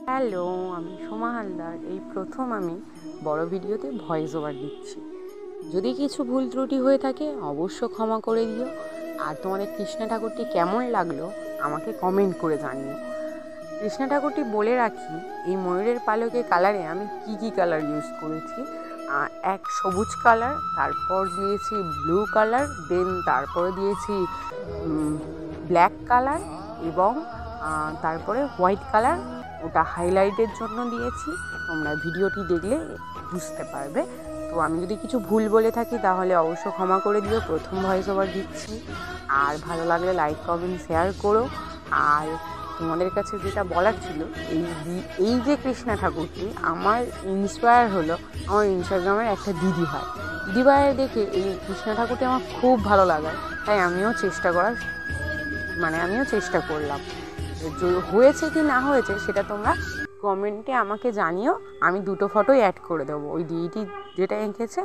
Hello, আমি সোমা হালদার। এই প্রথম আমি বড় ভিডিওতে ভয়েস ওভার দিচ্ছি। যদি কিছু ভুল ত্রুটি হয়ে থাকে অবশ্য ক্ষমা করে দিও। আর তোমাদের কৃষ্ণা ঠাকুরটি কেমন লাগলো আমাকে কমেন্ট করে জানিও। কৃষ্ণা ঠাকুরটি বলে রাখি, এই ময়ূরের পালকের কালারে আমি কি কালার ইউজ করেছি। এক সবুজ কালার, তারপর দিয়েছি ব্লু কালার, দেন তারপরে দিয়েছি ব্ল্যাক কালার এবং তারপরে হোয়াইট কালার, ওটা হাইলাইটের জন্য দিয়েছি। তোমরা ভিডিওটি দেখলে বুঝতে পারবে। তো আমি যদি কিছু ভুল বলে থাকি তাহলে অবশ্য ক্ষমা করে দিও। প্রথম ভয়েস ওভার দিচ্ছি। আর ভালো লাগলে লাইক কমেন্ট শেয়ার করো। আর তোমাদের কাছে যেটা বলার ছিল, এই যে কৃষ্ণা ঠাকুরটি আমার ইন্সপায়ার হলো আমার ইনস্টাগ্রামের একটা দিদিভাইয়ের দেখে এই কৃষ্ণা ঠাকুরটি আমার খুব ভালো লাগায়, তাই আমিও চেষ্টা করলাম। হয়েছে কি না হয়েছে সেটা তোমরা কমেন্টে আমাকে জানিও। আমি দুটো ফটোই অ্যাড করে দেবো। ওই দিদিটি যেটা এঁকেছে